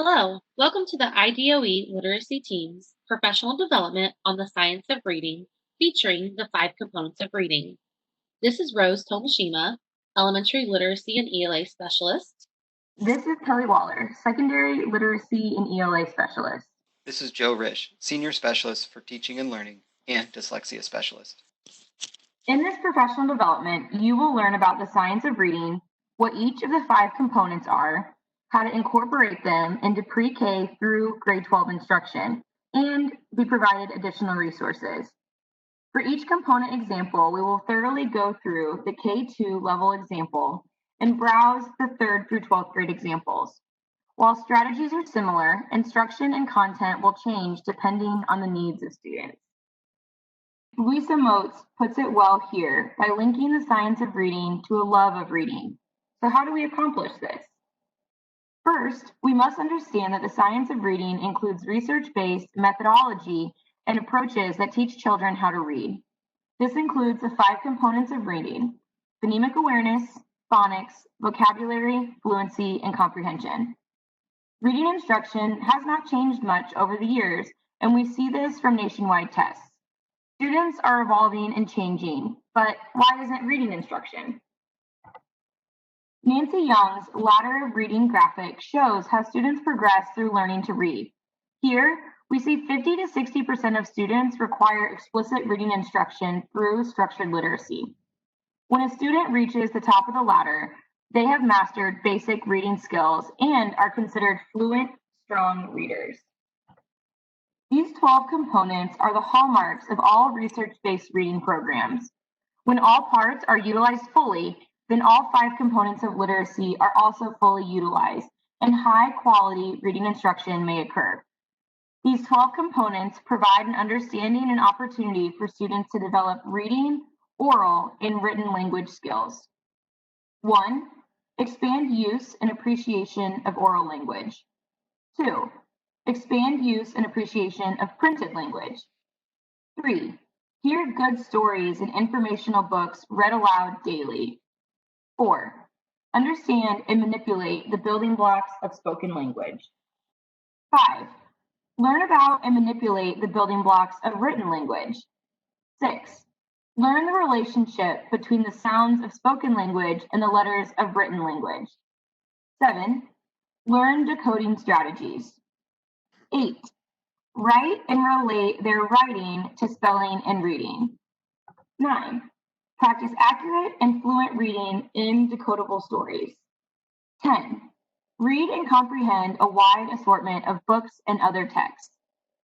Hello, welcome to the IDOE Literacy Team's Professional Development on the Science of Reading, featuring the 5 components of reading. This is Rose Tomashima, Elementary Literacy and ELA Specialist. This is Kelly Waller, Secondary Literacy and ELA Specialist. This is Joe Risch, Senior Specialist for Teaching and Learning and Dyslexia Specialist. In this professional development, you will learn about the science of reading, what each of the 5 components are, how to incorporate them into pre-K through grade 12 instruction, and be provided additional resources. For each component example, we will thoroughly go through the K2 level example and browse the 3rd through 12th grade examples. While strategies are similar, instruction and content will change depending on the needs of students. Louisa Moats puts it well here by linking the science of reading to a love of reading. So how do we accomplish this? First, we must understand that the science of reading includes research-based methodology and approaches that teach children how to read. This includes the 5 components of reading: phonemic awareness, phonics, vocabulary, fluency, and comprehension. Reading instruction has not changed much over the years, and we see this from nationwide tests. Students are evolving and changing, but why isn't reading instruction? Nancy Young's ladder of reading graphic shows how students progress through learning to read. Here, we see 50 to 60% of students require explicit reading instruction through structured literacy. When a student reaches the top of the ladder, they have mastered basic reading skills and are considered fluent, strong readers. These 12 components are the hallmarks of all research-based reading programs. When all parts are utilized fully, then all 5 components of literacy are also fully utilized, and high-quality reading instruction may occur. These 12 components provide an understanding and opportunity for students to develop reading, oral, and written language skills. 1. Expand use and appreciation of oral language. 2. Expand use and appreciation of printed language. 3. Hear good stories and informational books read aloud daily. 4. Understand and manipulate the building blocks of spoken language. 5. Learn about and manipulate the building blocks of written language. 6. Learn the relationship between the sounds of spoken language and the letters of written language. 7. Learn decoding strategies. 8. Write and relate their writing to spelling and reading. 9. Practice accurate and fluent reading in decodable stories. 10. Read and comprehend a wide assortment of books and other texts.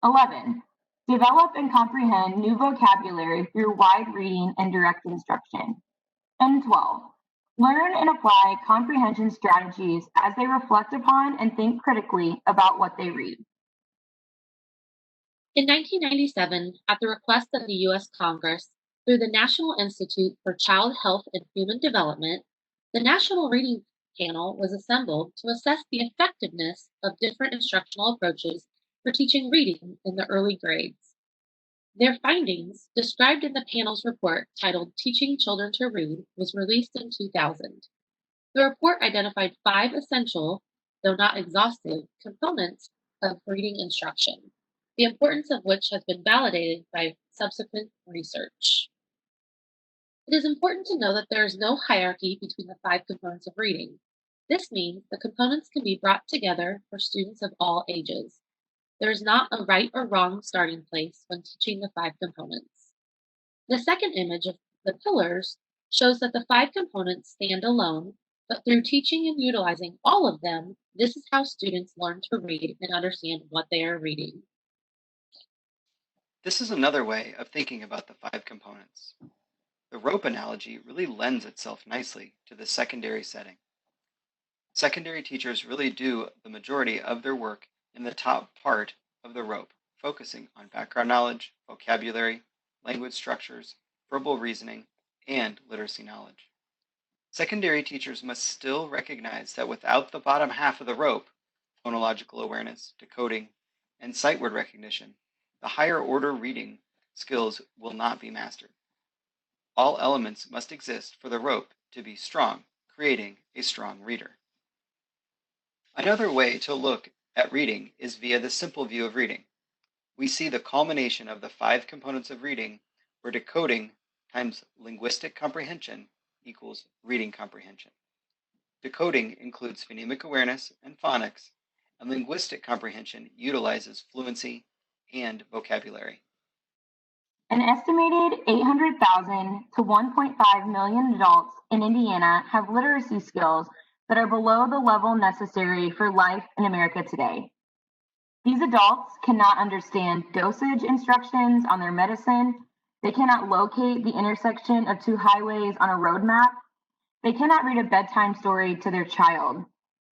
11. Develop and comprehend new vocabulary through wide reading and direct instruction. And 12. Learn and apply comprehension strategies as they reflect upon and think critically about what they read. In 1997, at the request of the U.S. Congress, through the National Institute for Child Health and Human Development, the National Reading Panel was assembled to assess the effectiveness of different instructional approaches for teaching reading in the early grades. Their findings, described in the panel's report titled Teaching Children to Read, was released in 2000. The report identified 5 essential, though not exhaustive, components of reading instruction, the importance of which has been validated by subsequent research. It is important to know that there is no hierarchy between the 5 components of reading. This means the components can be brought together for students of all ages. There is not a right or wrong starting place when teaching the 5 components. The second image of the pillars shows that the 5 components stand alone, but through teaching and utilizing all of them, this is how students learn to read and understand what they are reading. This is another way of thinking about the 5 components. The rope analogy really lends itself nicely to the secondary setting. Secondary teachers really do the majority of their work in the top part of the rope, focusing on background knowledge, vocabulary, language structures, verbal reasoning, and literacy knowledge. Secondary teachers must still recognize that without the bottom half of the rope, phonological awareness, decoding, and sight word recognition, the higher order reading skills will not be mastered. All elements must exist for the rope to be strong, creating a strong reader. Another way to look at reading is via the simple view of reading. We see the culmination of the 5 components of reading, where decoding times linguistic comprehension equals reading comprehension. Decoding includes phonemic awareness and phonics, and linguistic comprehension utilizes fluency and vocabulary. An estimated 800,000 to 1.5 million adults in Indiana have literacy skills that are below the level necessary for life in America today. These adults cannot understand dosage instructions on their medicine. They cannot locate the intersection of 2 highways on a road map. They cannot read a bedtime story to their child.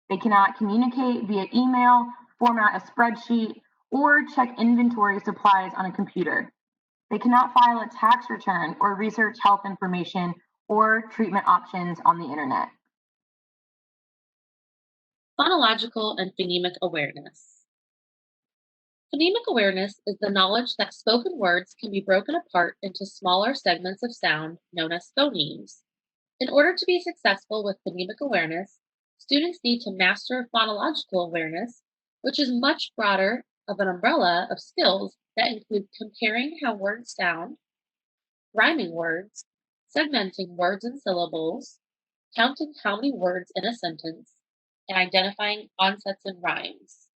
They cannot communicate via email, format a spreadsheet, or check inventory supplies on a computer. They cannot file a tax return or research health information or treatment options on the internet. Phonological and phonemic awareness. Phonemic awareness is the knowledge that spoken words can be broken apart into smaller segments of sound known as phonemes. In order to be successful with phonemic awareness, students need to master phonological awareness, which is much broader of an umbrella of skills that include comparing how words sound, rhyming words, segmenting words and syllables, counting how many words in a sentence, and identifying onsets and rhymes.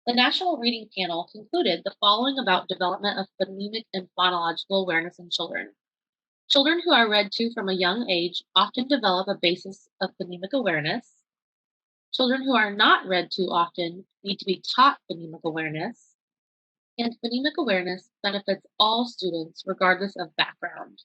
The National Reading Panel concluded the following about development of phonemic and phonological awareness in children. Children who are read to from a young age often develop a basis of phonemic awareness. Children who are not read to often need to be taught phonemic awareness. And phonemic awareness benefits all students regardless of background.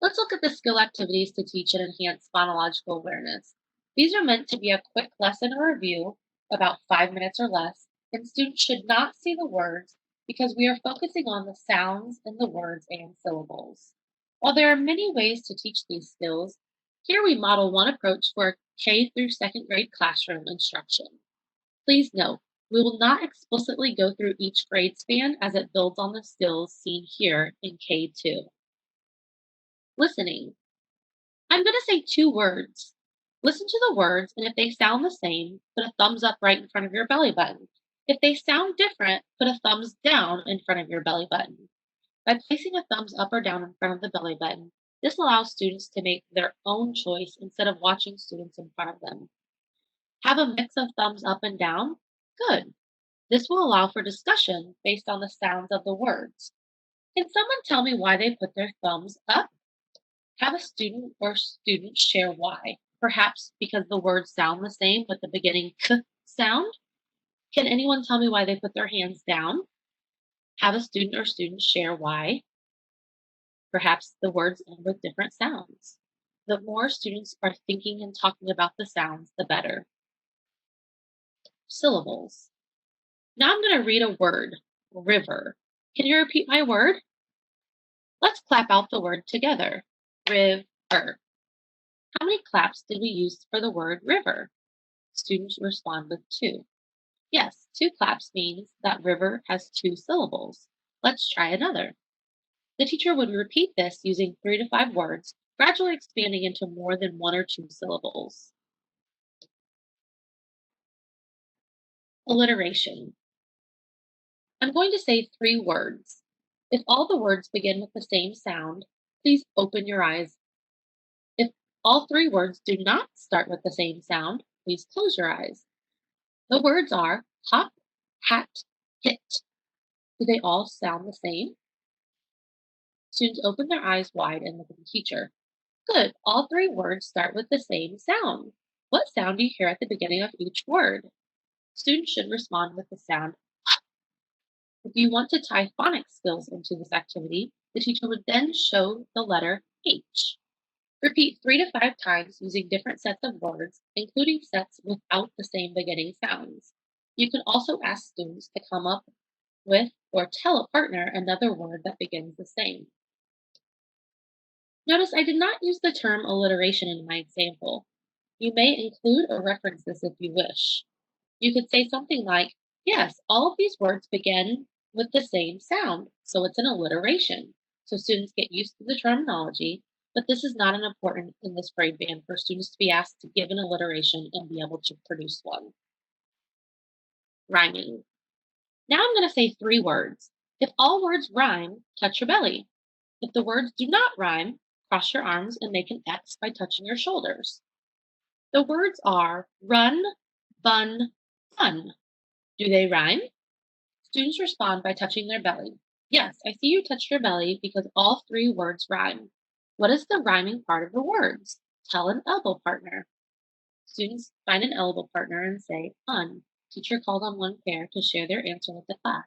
Let's look at the skill activities to teach and enhance phonological awareness. These are meant to be a quick lesson or review, about 5 minutes or less, and students should not see the words because we are focusing on the sounds in the words and syllables. While there are many ways to teach these skills, here we model one approach for a K through 2nd grade classroom instruction. Please note, we will not explicitly go through each grade span as it builds on the skills seen here in K2. Listening. I'm going to say 2 words. Listen to the words, and if they sound the same, put a thumbs up right in front of your belly button. If they sound different, put a thumbs down in front of your belly button. By placing a thumbs up or down in front of the belly button, this allows students to make their own choice instead of watching students in front of them. Have a mix of thumbs up and down? Good. This will allow for discussion based on the sounds of the words. Can someone tell me why they put their thumbs up? Have a student or students share why. Perhaps because the words sound the same with the beginning k sound? Can anyone tell me why they put their hands down? Have a student or students share why. Perhaps the words end with different sounds. The more students are thinking and talking about the sounds, the better. Syllables. Now I'm going to read a word, river. Can you repeat my word? Let's clap out the word together. River. How many claps did we use for the word river? Students respond with 2. Yes, 2 claps means that river has 2 syllables. Let's try another. The teacher would repeat this using 3 to 5 words, gradually expanding into more than 1 or 2 syllables. Alliteration. I'm going to say 3 words. If all the words begin with the same sound, please open your eyes. If all 3 words do not start with the same sound, please close your eyes. The words are hop, hat, hit. Do they all sound the same? Students open their eyes wide and look at the teacher. Good, all 3 words start with the same sound. What sound do you hear at the beginning of each word? Students should respond with the sound. If you want to tie phonics skills into this activity, the teacher would then show the letter H. Repeat 3 to 5 times using different sets of words, including sets without the same beginning sounds. You can also ask students to come up with or tell a partner another word that begins the same. Notice I did not use the term alliteration in my example. You may include or reference this if you wish. You could say something like, yes, all of these words begin with the same sound, so it's an alliteration. So students get used to the terminology, but this is not an important in this grade band for students to be asked to give an alliteration and be able to produce one. rhyming. Now I'm going to say 3 words. If all words rhyme, touch your belly. If the words do not rhyme, cross your arms and make an X by touching your shoulders. The words are run, bun, fun. Do they rhyme? Students respond by touching their belly. Yes, I see you touched your belly because all 3 words rhyme. What is the rhyming part of the words? Tell an elbow partner. Students find an elbow partner and say, fun. Teacher called on one pair to share their answer with the class.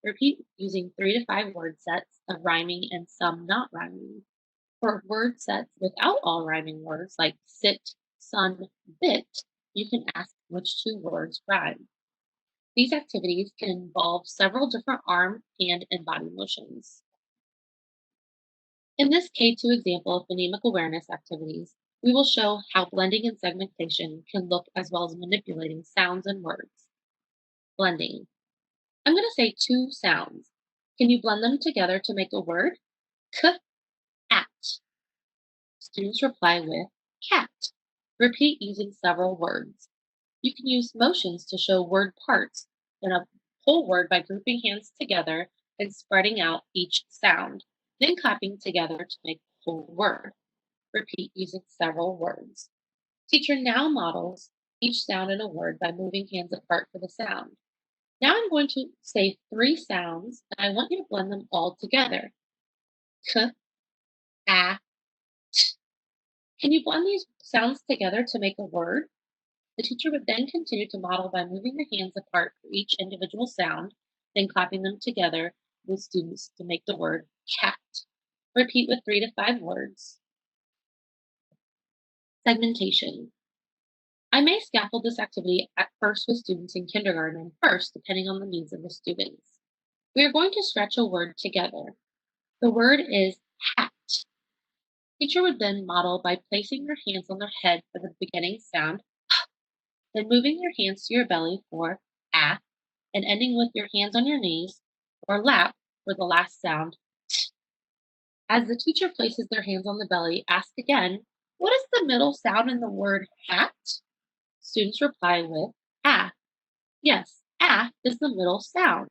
Repeat using 3 to 5 word sets of rhyming and some not rhyming. For word sets without all rhyming words like sit, sun, bit, you can ask which 2 words rhyme. These activities can involve several different arm, hand, and body motions. In this K2 example of phonemic awareness activities, we will show how blending and segmentation can look as well as manipulating sounds and words. Blending. I'm going to say 2 sounds. Can you blend them together to make a word? K, at. Students reply with cat. Repeat using several words. You can use motions to show word parts in a whole word by grouping hands together and spreading out each sound, then clapping together to make the whole word. Repeat using several words. Teacher now models each sound in a word by moving hands apart for the sound. Now I'm going to say 3 sounds and I want you to blend them all together. K, a, t. Can you blend these sounds together to make a word? The teacher would then continue to model by moving the hands apart for each individual sound, then clapping them together with students to make the word cat. Repeat with 3 to 5 words. Segmentation. I may scaffold this activity at first with students in kindergarten and first, depending on the needs of the students. We are going to stretch a word together. The word is hat. Teacher would then model by placing their hands on their head for the beginning sound, then moving your hands to your belly for ah, and ending with your hands on your knees or lap for the last sound, t. As the teacher places their hands on the belly, ask again, what is the middle sound in the word hat? Students reply with ah. Yes, ah is the middle sound.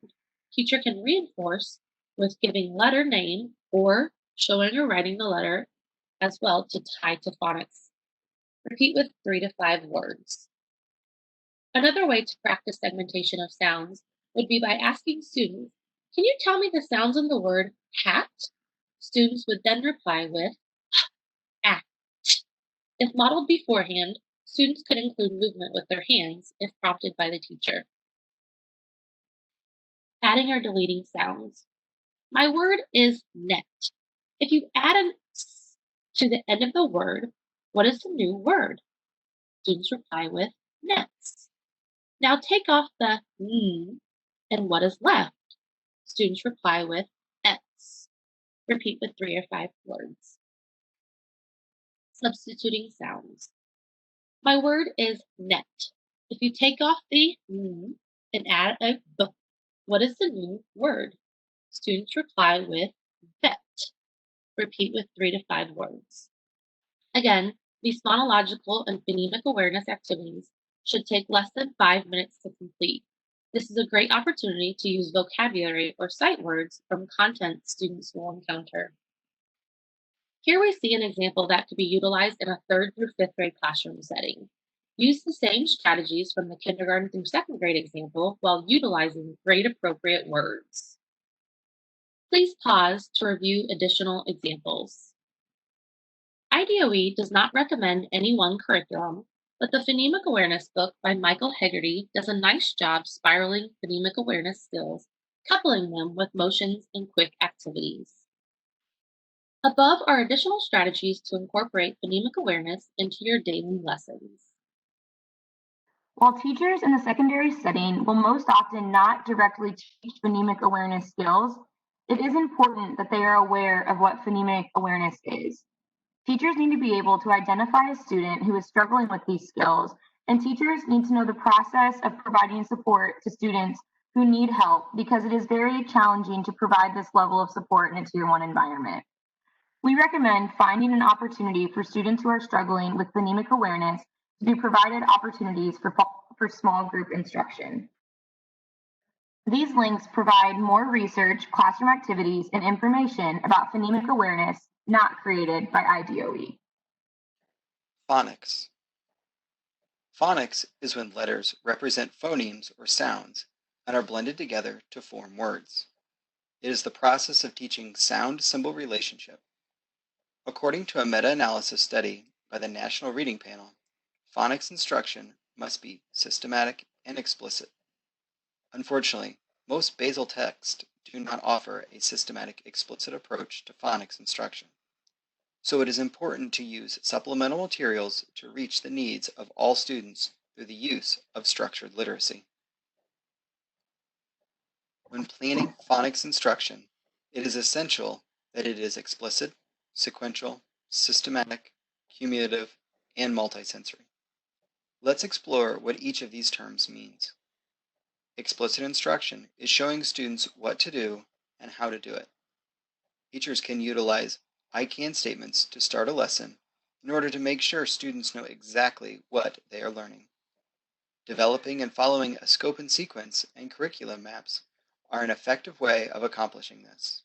Teacher can reinforce with giving letter name or showing or writing the letter as well to tie to phonics. Repeat with 3 to 5 words. Another way to practice segmentation of sounds would be by asking students, can you tell me the sounds in the word hat? Students would then reply with ah. If modeled beforehand, students could include movement with their hands if prompted by the teacher. Adding or deleting sounds. My word is net. If you add an s to the end of the word, what is the new word? Students reply with nets. Now take off the n, and what is left? Students reply with ets. Repeat with 3 or 5 words. Substituting sounds. My word is net. If you take off the n and add a b, what is the new word? Students reply with vet. Repeat with 3 to 5 words. Again, these phonological and phonemic awareness activities should take less than 5 minutes to complete. This is a great opportunity to use vocabulary or sight words from content students will encounter. Here we see an example that could be utilized in a 3rd through 5th grade classroom setting. Use the same strategies from the kindergarten through 2nd grade example while utilizing grade appropriate words. Please pause to review additional examples. IDOE does not recommend any one curriculum, but the Phonemic Awareness book by Michael Hegarty does a nice job spiraling phonemic awareness skills, coupling them with motions and quick activities. Above are additional strategies to incorporate phonemic awareness into your daily lessons. While teachers in the secondary setting will most often not directly teach phonemic awareness skills, it is important that they are aware of what phonemic awareness is. Teachers need to be able to identify a student who is struggling with these skills, and teachers need to know the process of providing support to students who need help because it is very challenging to provide this level of support in a Tier 1 environment. We recommend finding an opportunity for students who are struggling with phonemic awareness to be provided opportunities for small group instruction. These links provide more research, classroom activities, and information about phonemic awareness not created by IDOE. Phonics. Phonics is when letters represent phonemes or sounds and are blended together to form words. It is the process of teaching sound-symbol relationship. According to a meta-analysis study by the National Reading Panel, phonics instruction must be systematic and explicit. Unfortunately, most basal texts do not offer a systematic, explicit approach to phonics instruction. So it is important to use supplemental materials to reach the needs of all students through the use of structured literacy. When planning phonics instruction, it is essential that it is explicit, sequential, systematic, cumulative, and multisensory. Let's explore what each of these terms means. Explicit instruction is showing students what to do and how to do it. Teachers can utilize I can statements to start a lesson in order to make sure students know exactly what they are learning. Developing and following a scope and sequence and curriculum maps are an effective way of accomplishing this.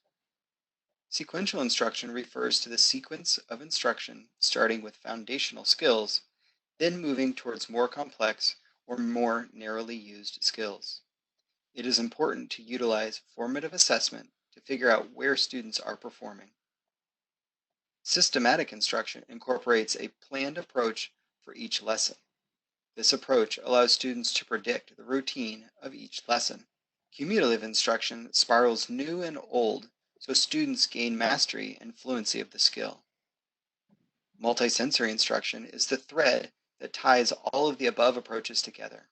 Sequential instruction refers to the sequence of instruction starting with foundational skills, then moving towards more complex or more narrowly used skills. It is important to utilize formative assessment to figure out where students are performing. Systematic instruction incorporates a planned approach for each lesson. This approach allows students to predict the routine of each lesson. Cumulative instruction spirals new and old so students gain mastery and fluency of the skill. Multisensory instruction is the thread that ties all of the above approaches together.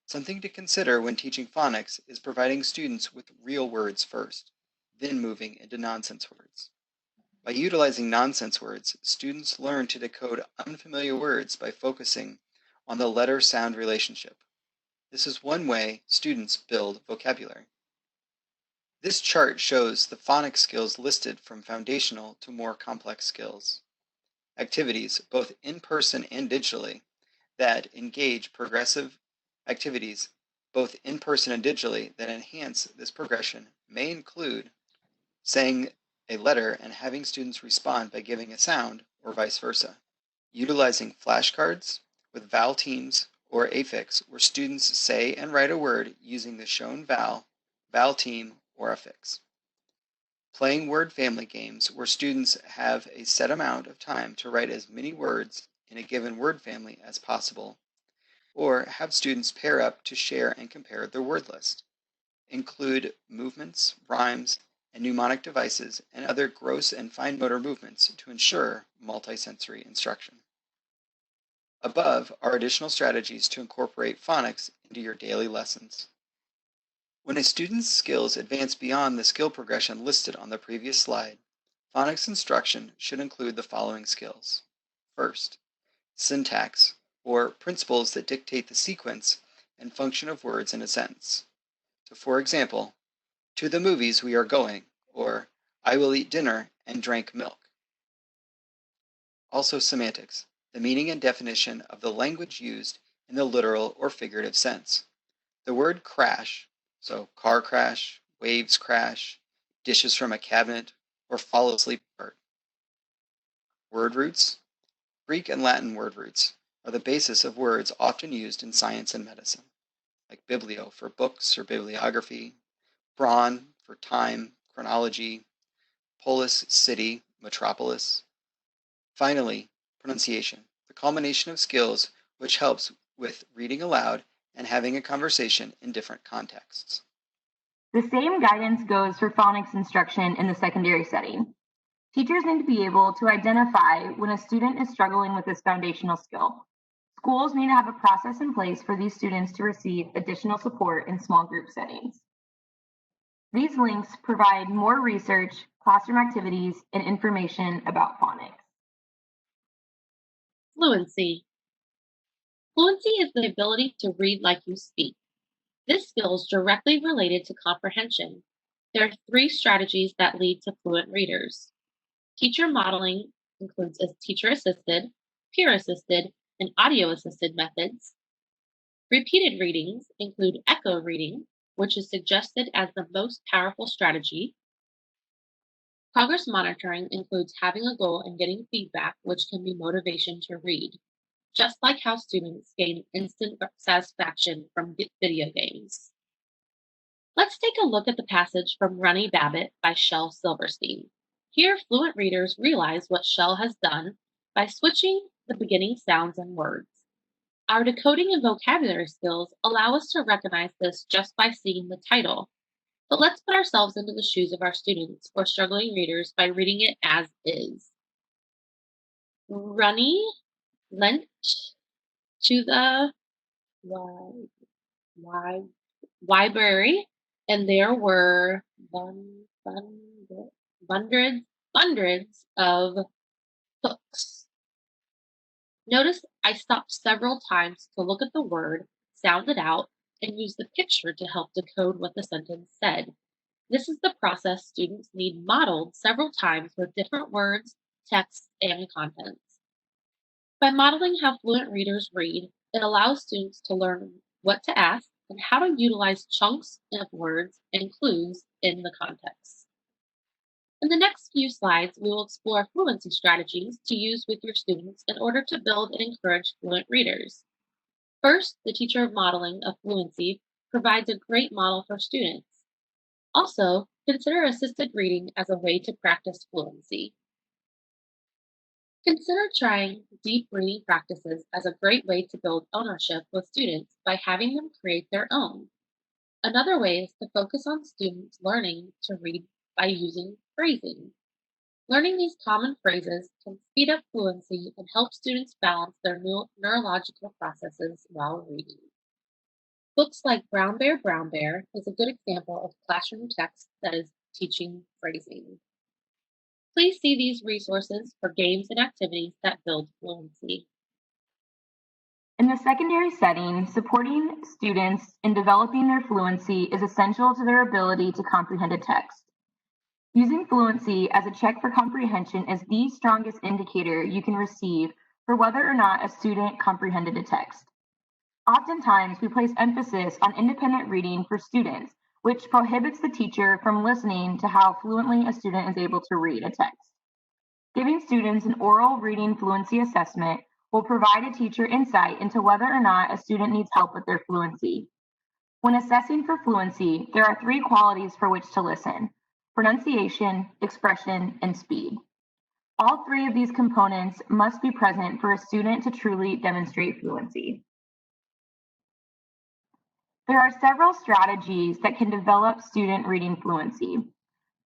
Something to consider when teaching phonics is providing students with real words first, then moving into nonsense words. By utilizing nonsense words, students learn to decode unfamiliar words by focusing on the letter-sound relationship. This is one way students build vocabulary. This chart shows the phonics skills listed from foundational to more complex skills. Activities, both in person and digitally, that engage progressive activities, both in person and digitally, that enhance this progression may include saying a letter and having students respond by giving a sound, or vice versa. Utilizing flashcards with vowel teams or affix, where students say and write a word using the shown vowel, vowel team, or affix. Playing word family games, where students have a set amount of time to write as many words in a given word family as possible, or have students pair up to share and compare their word list. Include movements, rhymes, and mnemonic devices, and other gross and fine motor movements to ensure multisensory instruction. Above are additional strategies to incorporate phonics into your daily lessons. When a student's skills advance beyond the skill progression listed on the previous slide, phonics instruction should include the following skills. First, syntax, or principles that dictate the sequence and function of words in a sentence. So for example, to the movies we are going, or I will eat dinner and drink milk. Also semantics, the meaning and definition of the language used in the literal or figurative sense. The word crash, so car crash, waves crash, dishes from a cabinet, or fall asleep bird. Word roots, Greek and Latin word roots are the basis of words often used in science and medicine, like biblio for books or bibliography, chron for time, chronology, polis, city, metropolis. Finally, pronunciation, the culmination of skills which helps with reading aloud and having a conversation in different contexts. The same guidance goes for phonics instruction in the secondary setting. Teachers need to be able to identify when a student is struggling with this foundational skill. Schools need to have a process in place for these students to receive additional support in small group settings. These links provide more research, classroom activities, and information about phonics. Fluency. Fluency is the ability to read like you speak. This skill is directly related to comprehension. There are three strategies that lead to fluent readers. Teacher modeling includes teacher assisted, peer assisted, and audio assisted methods. Repeated readings include echo reading, which is suggested as the most powerful strategy. Progress monitoring includes having a goal and getting feedback, which can be motivation to read, just like how students gain instant satisfaction from video games. Let's take a look at the passage from Runny Babbit by Shel Silverstein. Here, fluent readers realize what Shel has done by switching the beginning sounds and words. Our decoding and vocabulary skills allow us to recognize this just by seeing the title. But let's put ourselves into the shoes of our students or struggling readers by reading it as is. Runny went to the library, and there were hundreds of books. Notice I stopped several times to look at the word, sound it out, and use the picture to help decode what the sentence said. This is the process students need modeled several times with different words, texts, and contents. By modeling how fluent readers read, it allows students to learn what to ask and how to utilize chunks of words and clues in the context. In the next few slides, we will explore fluency strategies to use with your students in order to build and encourage fluent readers. First, the teacher of modeling of fluency provides a great model for students. Also, consider assisted reading as a way to practice fluency. Consider trying deep reading practices as a great way to build ownership with students by having them create their own. Another way is to focus on students learning to read by using phrasing. Learning these common phrases can speed up fluency and help students balance their neurological processes while reading. Books like Brown Bear is a good example of classroom text that is teaching phrasing. Please see these resources for games and activities that build fluency. In the secondary setting, supporting students in developing their fluency is essential to their ability to comprehend a text. Using fluency as a check for comprehension is the strongest indicator you can receive for whether or not a student comprehended a text. Oftentimes, we place emphasis on independent reading for students, which prohibits the teacher from listening to how fluently a student is able to read a text. Giving students an oral reading fluency assessment will provide a teacher insight into whether or not a student needs help with their fluency. When assessing for fluency, there are 3 qualities for which to listen: pronunciation, expression, and speed. All 3 of these components must be present for a student to truly demonstrate fluency. There are several strategies that can develop student reading fluency.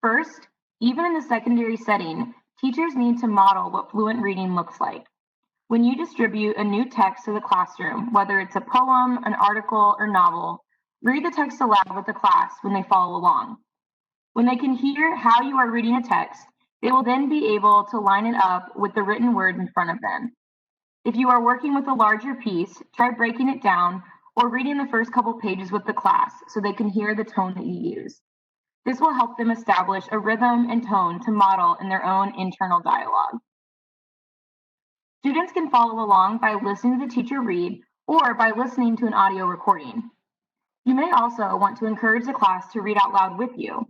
First, even in the secondary setting, teachers need to model what fluent reading looks like. When you distribute a new text to the classroom, whether it's a poem, an article, or novel, read the text aloud with the class when they follow along. When they can hear how you are reading a text, they will then be able to line it up with the written word in front of them. If you are working with a larger piece, try breaking it down or reading the first couple pages with the class so they can hear the tone that you use. This will help them establish a rhythm and tone to model in their own internal dialogue. Students can follow along by listening to the teacher read or by listening to an audio recording. You may also want to encourage the class to read out loud with you.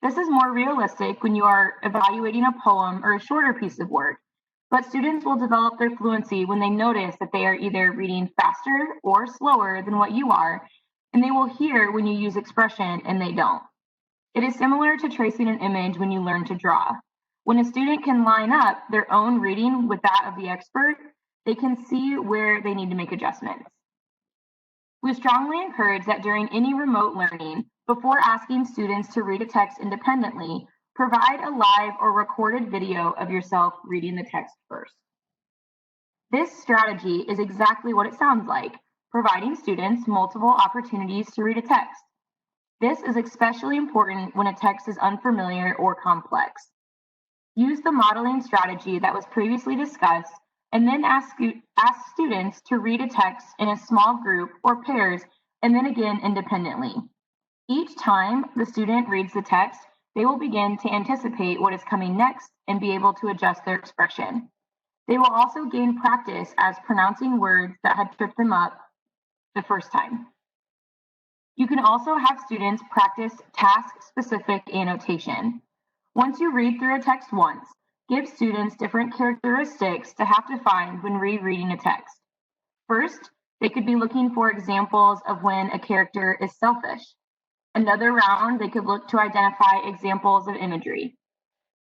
This is more realistic when you are evaluating a poem or a shorter piece of work, but students will develop their fluency when they notice that they are either reading faster or slower than what you are, and they will hear when you use expression and they don't. It is similar to tracing an image when you learn to draw. When a student can line up their own reading with that of the expert, they can see where they need to make adjustments. We strongly encourage that during any remote learning, before asking students to read a text independently, provide a live or recorded video of yourself reading the text first. This strategy is exactly what it sounds like, providing students multiple opportunities to read a text. This is especially important when a text is unfamiliar or complex. Use the modeling strategy that was previously discussed and then ask students to read a text in a small group or pairs and then again independently. Each time the student reads the text, they will begin to anticipate what is coming next and be able to adjust their expression. They will also gain practice as pronouncing words that had tripped them up the first time. You can also have students practice task-specific annotation. Once you read through a text once, give students different characteristics to have to find when rereading a text. First, they could be looking for examples of when a character is selfish. Another round, they could look to identify examples of imagery.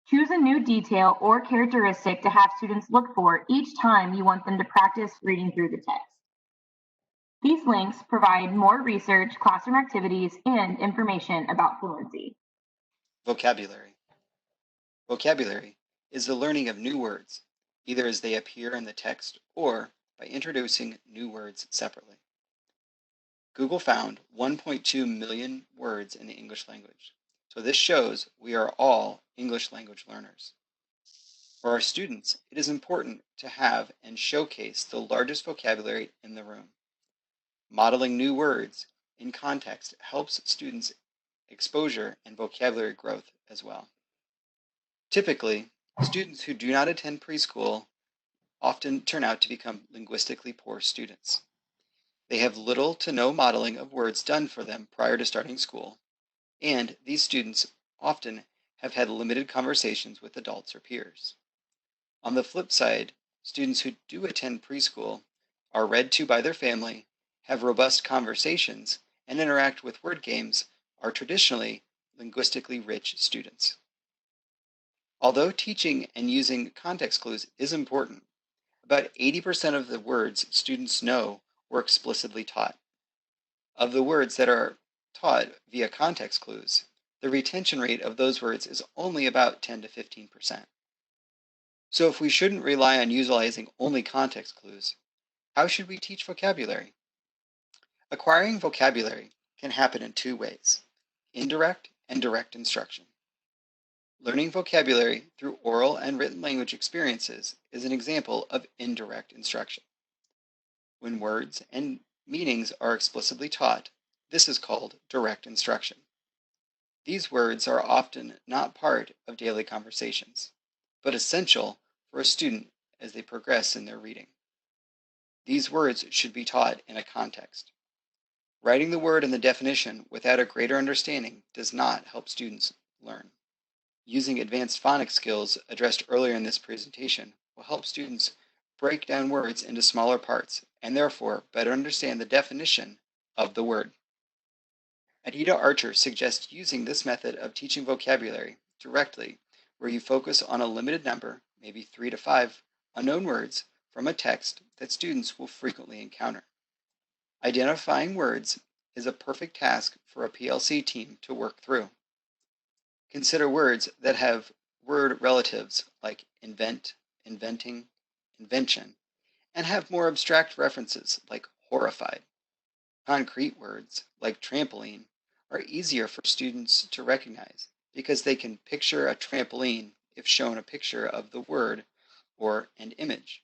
Choose a new detail or characteristic to have students look for each time you want them to practice reading through the text. These links provide more research, classroom activities, and information about fluency. Vocabulary. Vocabulary is the learning of new words, either as they appear in the text or by introducing new words separately. Google found 1.2 million words in the English language, so this shows we are all English language learners. For our students, it is important to have and showcase the largest vocabulary in the room. Modeling new words in context helps students' exposure and vocabulary growth as well. Typically, students who do not attend preschool often turn out to become linguistically poor students. They have little to no modeling of words done for them prior to starting school, and these students often have had limited conversations with adults or peers. On the flip side, students who do attend preschool are read to by their family, have robust conversations, and interact with word games are traditionally linguistically rich students. Although teaching and using context clues is important, about 80% of the words students know were explicitly taught. Of the words that are taught via context clues, the retention rate of those words is only about 10 to 15%. So if we shouldn't rely on utilizing only context clues, how should we teach vocabulary? Acquiring vocabulary can happen in two ways: indirect and direct instruction. Learning vocabulary through oral and written language experiences is an example of indirect instruction. When words and meanings are explicitly taught, this is called direct instruction. These words are often not part of daily conversations, but essential for a student as they progress in their reading. These words should be taught in a context. Writing the word and the definition without a greater understanding does not help students learn. Using advanced phonics skills addressed earlier in this presentation will help students break down words into smaller parts and therefore better understand the definition of the word. Adita Archer suggests using this method of teaching vocabulary directly, where you focus on a limited number, maybe 3 to 5, unknown words from a text that students will frequently encounter. Identifying words is a perfect task for a PLC team to work through. Consider words that have word relatives like invent, inventing, invention, and have more abstract references like horrified. Concrete words like trampoline are easier for students to recognize because they can picture a trampoline if shown a picture of the word or an image.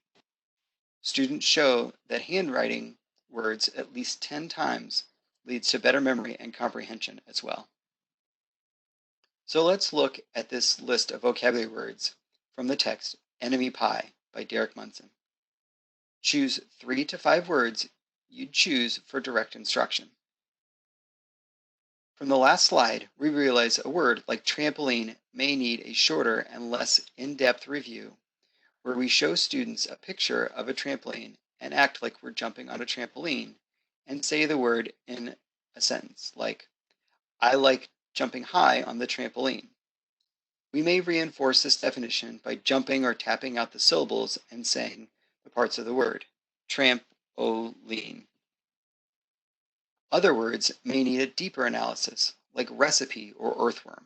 Students show that handwriting words at least 10 times leads to better memory and comprehension as well. So let's look at this list of vocabulary words from the text Enemy Pie by Derek Munson. Choose 3 to 5 words you'd choose for direct instruction. From the last slide, we realize a word like trampoline may need a shorter and less in-depth review, where we show students a picture of a trampoline and act like we're jumping on a trampoline and say the word in a sentence like, I like jumping high on the trampoline. We may reinforce this definition by jumping or tapping out the syllables and saying the parts of the word, trampoline. Other words may need a deeper analysis, like recipe or earthworm.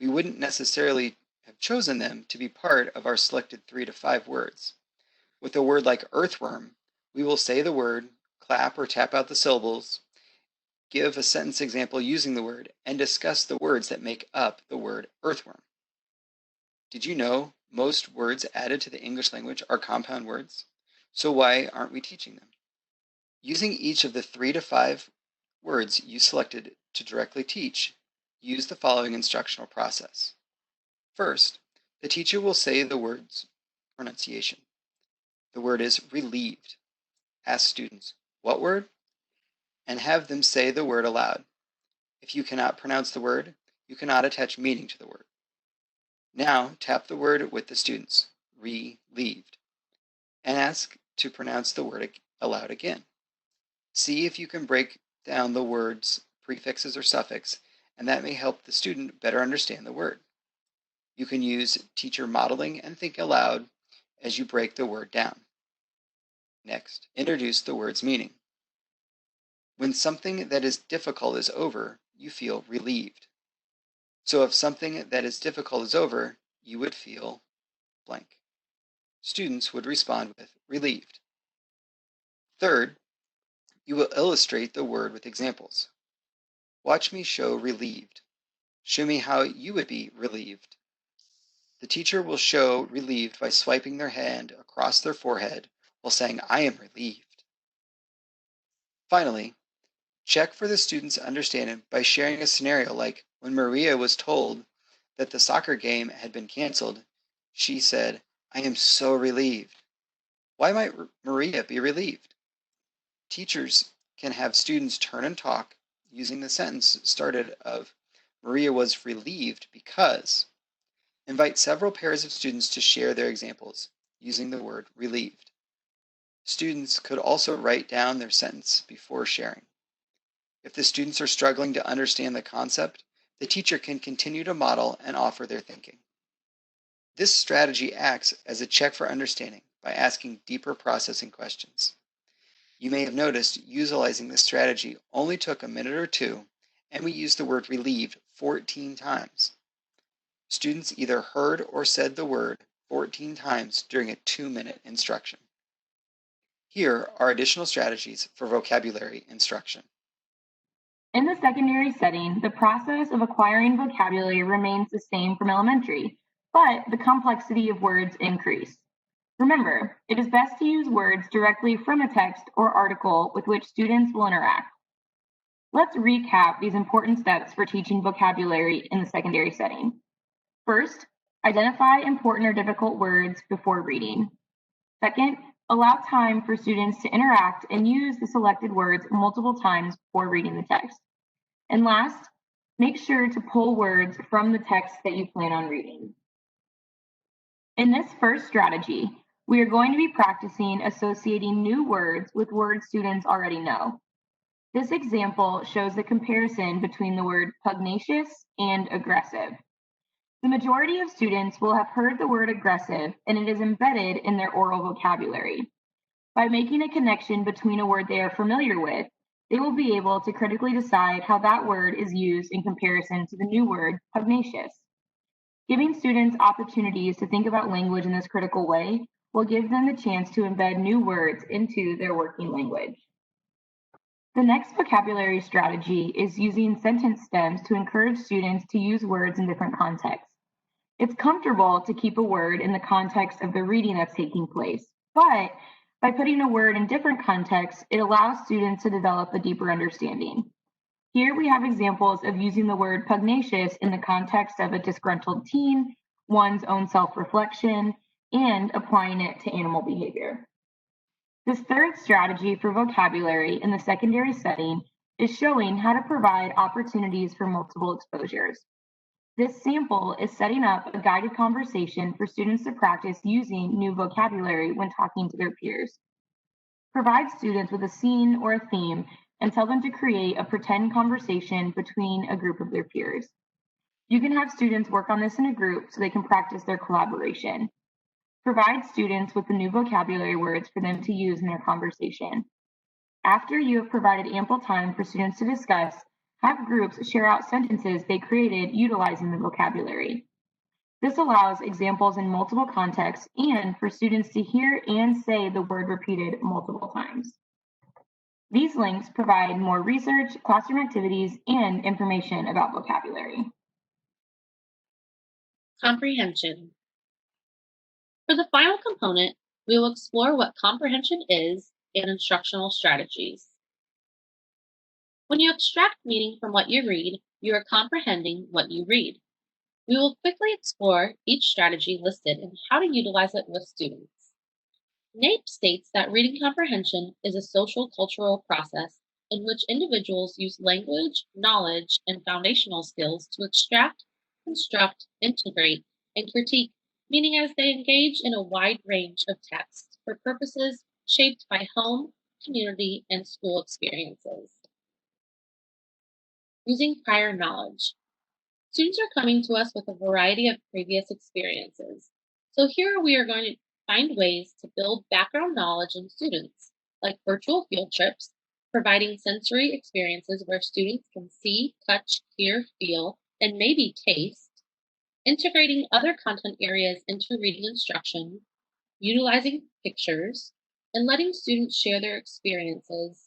We wouldn't necessarily have chosen them to be part of our selected 3 to 5 words. With a word like earthworm, we will say the word, clap or tap out the syllables, give a sentence example using the word, and discuss the words that make up the word earthworm. Did you know most words added to the English language are compound words? So why aren't we teaching them? Using each of the 3 to 5 words you selected to directly teach, use the following instructional process. First, the teacher will say the word's pronunciation. The word is relieved. Ask students, what word? and have them say the word aloud. If you cannot pronounce the word, you cannot attach meaning to the word. Now tap the word with the students, relieved, and ask to pronounce the word aloud again. See if you can break down the word's prefixes or suffix, and that may help the student better understand the word. You can use teacher modeling and think aloud as you break the word down. Next, introduce the word's meaning. When something that is difficult is over, you feel relieved. So if something that is difficult is over, you would feel blank. Students would respond with relieved. Third, you will illustrate the word with examples. Watch me show relieved. Show me how you would be relieved. The teacher will show relieved by swiping their hand across their forehead while saying, I am relieved. Finally, check for the student's understanding by sharing a scenario like when Maria was told that the soccer game had been canceled, she said, I am so relieved. Why might Maria be relieved? Teachers can have students turn and talk using the sentence started of Maria was relieved because. Invite several pairs of students to share their examples using the word relieved. Students could also write down their sentence before sharing. If the students are struggling to understand the concept, the teacher can continue to model and offer their thinking. This strategy acts as a check for understanding by asking deeper processing questions. You may have noticed utilizing this strategy only took a minute or two, and we used the word relieved 14 times. Students either heard or said the word 14 times during a 2-minute instruction. Here are additional strategies for vocabulary instruction. In the secondary setting, the process of acquiring vocabulary remains the same from elementary, but the complexity of words increase. Remember, it is best to use words directly from a text or article with which students will interact. Let's recap these important steps for teaching vocabulary in the secondary setting. First, identify important or difficult words before reading. Second, allow time for students to interact and use the selected words multiple times before reading the text. And last, make sure to pull words from the text that you plan on reading. In this first strategy, we are going to be practicing associating new words with words students already know. This example shows the comparison between the word pugnacious and aggressive. The majority of students will have heard the word aggressive, and it is embedded in their oral vocabulary. By making a connection between a word they are familiar with, they will be able to critically decide how that word is used in comparison to the new word pugnacious. Giving students opportunities to think about language in this critical way will give them the chance to embed new words into their working language. The next vocabulary strategy is using sentence stems to encourage students to use words in different contexts. It's comfortable to keep a word in the context of the reading that's taking place, but by putting a word in different contexts, it allows students to develop a deeper understanding. Here we have examples of using the word pugnacious in the context of a disgruntled teen, one's own self-reflection, and applying it to animal behavior. This third strategy for vocabulary in the secondary setting is showing how to provide opportunities for multiple exposures. This sample is setting up a guided conversation for students to practice using new vocabulary when talking to their peers. Provide students with a scene or a theme and tell them to create a pretend conversation between a group of their peers. You can have students work on this in a group so they can practice their collaboration. Provide students with the new vocabulary words for them to use in their conversation. After you have provided ample time for students to discuss, have groups share out sentences they created utilizing the vocabulary. This allows examples in multiple contexts and for students to hear and say the word repeated multiple times. These links provide more research, classroom activities, and information about vocabulary. Comprehension. For the final component, we will explore what comprehension is and instructional strategies. When you extract meaning from what you read, you are comprehending what you read. We will quickly explore each strategy listed and how to utilize it with students. NAEP states that reading comprehension is a social cultural process in which individuals use language, knowledge, and foundational skills to extract, construct, integrate, and critique, meaning as they engage in a wide range of texts for purposes shaped by home, community, and school experiences. Using prior knowledge. Students are coming to us with a variety of previous experiences. So here we are going to find ways to build background knowledge in students, like virtual field trips, providing sensory experiences where students can see, touch, hear, feel, and maybe taste, integrating other content areas into reading instruction, utilizing pictures, and letting students share their experiences.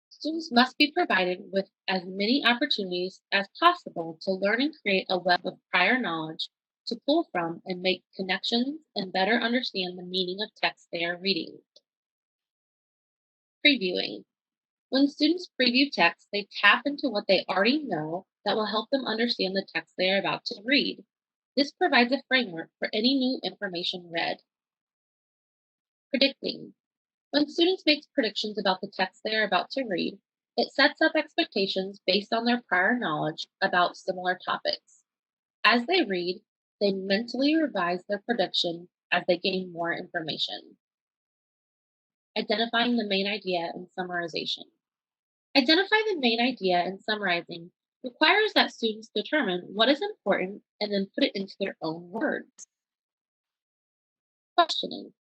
Students must be provided with as many opportunities as possible to learn and create a web of prior knowledge to pull from and make connections and better understand the meaning of text they are reading. Previewing. When students preview text, they tap into what they already know that will help them understand the text they are about to read. This provides a framework for any new information read. Predicting. When students make predictions about the text they are about to read, it sets up expectations based on their prior knowledge about similar topics. As they read, they mentally revise their prediction as they gain more information. Identifying the main idea and summarization. Identify the main idea and summarizing requires that students determine what is important and then put it into their own words. Questioning.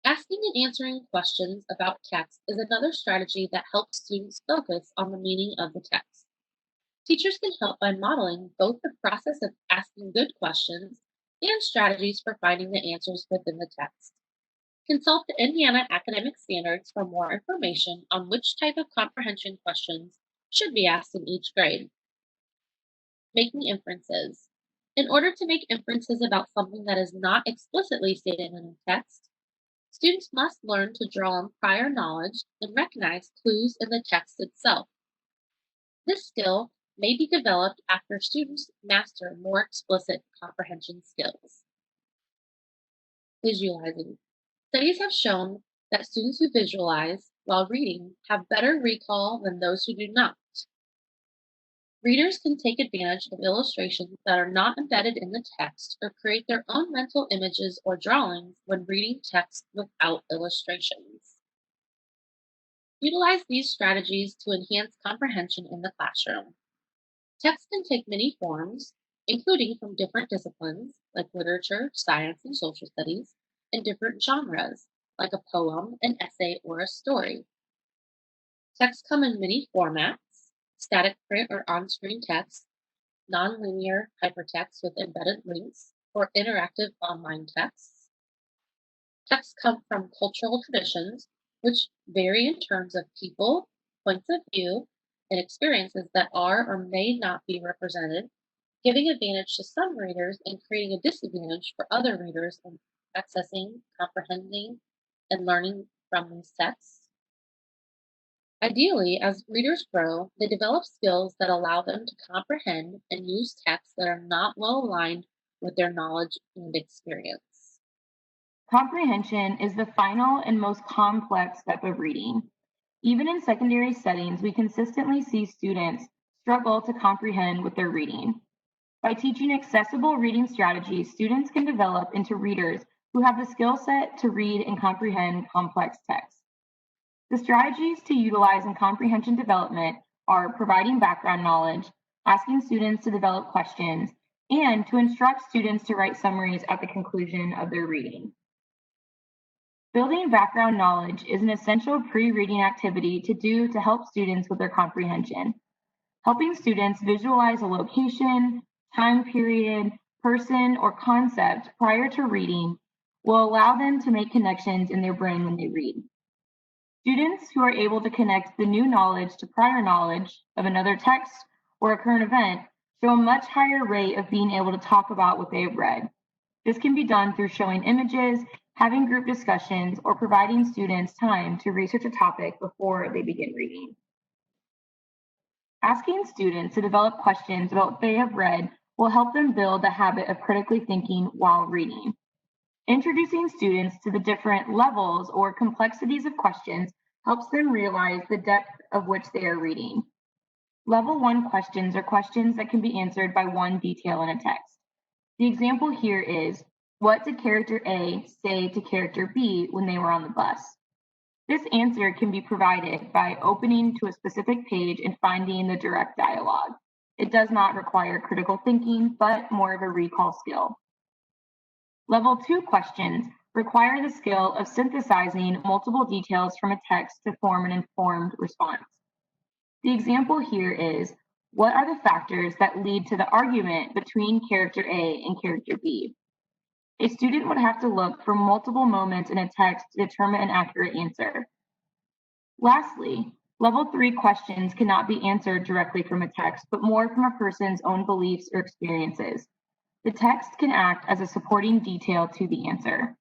Asking and answering questions about text is another strategy that helps students focus on the meaning of the text. Teachers can help by modeling both the process of asking good questions and strategies for finding the answers within the text. Consult the Indiana Academic Standards for more information on which type of comprehension questions should be asked in each grade. Making inferences. In order to make inferences about something that is not explicitly stated in a text, students must learn to draw on prior knowledge and recognize clues in the text itself. This skill may be developed after students master more explicit comprehension skills. Visualizing. Studies have shown that students who visualize while reading have better recall than those who do not. Readers can take advantage of illustrations that are not embedded in the text or create their own mental images or drawings when reading text without illustrations. Utilize these strategies to enhance comprehension in the classroom. Text can take many forms, including from different disciplines like literature, science, and social studies, and different genres like a poem, an essay, or a story. Texts come in many formats: static print or on screen text, nonlinear hypertext with embedded links, or interactive online texts. Texts come from cultural traditions, which vary in terms of people, points of view, and experiences that are or may not be represented, giving advantage to some readers and creating a disadvantage for other readers in accessing, comprehending, and learning from these texts. Ideally, as readers grow, they develop skills that allow them to comprehend and use texts that are not well aligned with their knowledge and experience. Comprehension is the final and most complex step of reading. Even in secondary settings, we consistently see students struggle to comprehend what they're reading. By teaching accessible reading strategies, students can develop into readers who have the skill set to read and comprehend complex texts. The strategies to utilize in comprehension development are providing background knowledge, asking students to develop questions, and to instruct students to write summaries at the conclusion of their reading. Building background knowledge is an essential pre-reading activity to do to help students with their comprehension. Helping students visualize a location, time period, person, or concept prior to reading will allow them to make connections in their brain when they read. Students who are able to connect the new knowledge to prior knowledge of another text or a current event show a much higher rate of being able to talk about what they have read. This can be done through showing images, having group discussions, or providing students time to research a topic before they begin reading. Asking students to develop questions about what they have read will help them build the habit of critically thinking while reading. Introducing students to the different levels or complexities of questions helps them realize the depth of which they are reading. Level 1 questions are questions that can be answered by one detail in a text. The example here is, what did character A say to character B when they were on the bus? This answer can be provided by opening to a specific page and finding the direct dialogue. It does not require critical thinking, but more of a recall skill. Level 2 questions require the skill of synthesizing multiple details from a text to form an informed response. The example here is, what are the factors that lead to the argument between character A and character B? A student would have to look for multiple moments in a text to determine an accurate answer. Lastly, level 3 questions cannot be answered directly from a text, but more from a person's own beliefs or experiences. The text can act as a supporting detail to the answer.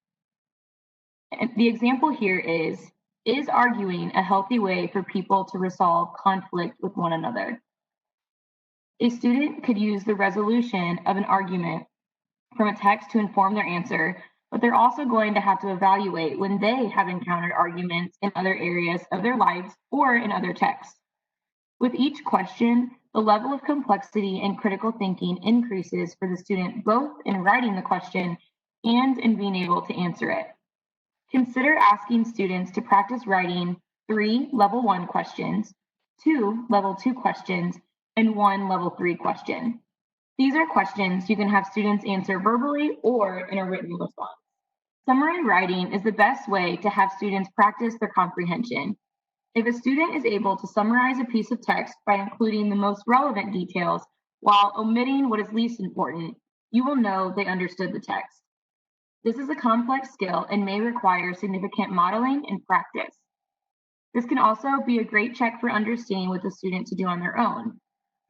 And the example here is arguing a healthy way for people to resolve conflict with one another? A student could use the resolution of an argument from a text to inform their answer, but they're also going to have to evaluate when they have encountered arguments in other areas of their lives or in other texts. With each question, the level of complexity and critical thinking increases for the student both in writing the question and in being able to answer it. Consider asking students to practice writing 3 level 1 questions, 2 level 2 questions, and 1 level 3 question. These are questions you can have students answer verbally or in a written response. Summary writing is the best way to have students practice their comprehension. If a student is able to summarize a piece of text by including the most relevant details while omitting what is least important, you will know they understood the text. This is a complex skill and may require significant modeling and practice. This can also be a great check for understanding what the student to do on their own.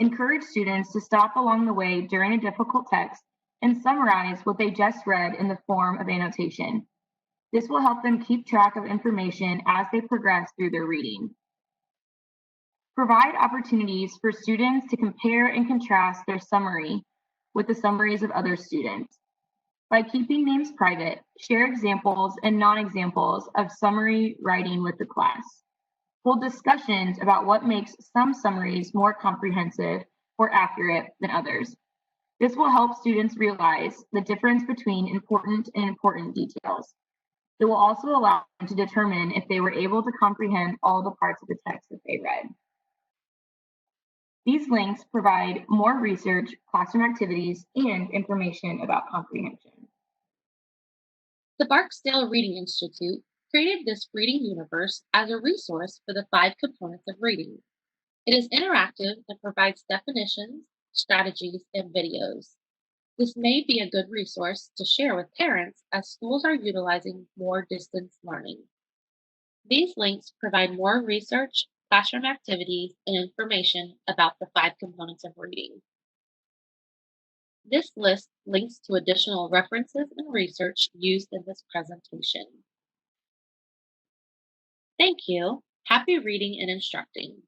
Encourage students to stop along the way during a difficult text and summarize what they just read in the form of annotation. This will help them keep track of information as they progress through their reading. Provide opportunities for students to compare and contrast their summary with the summaries of other students. By keeping names private, share examples and non-examples of summary writing with the class. Hold discussions about what makes some summaries more comprehensive or accurate than others. This will help students realize the difference between important and important details. It will also allow them to determine if they were able to comprehend all the parts of the text that they read. These links provide more research, classroom activities, and information about comprehension. The Barksdale Reading Institute created this reading universe as a resource for the 5 components of reading. It is interactive and provides definitions, strategies, and videos. This may be a good resource to share with parents as schools are utilizing more distance learning. These links provide more research, classroom activities, and information about the 5 components of reading. This list links to additional references and research used in this presentation. Thank you. Happy reading and instructing.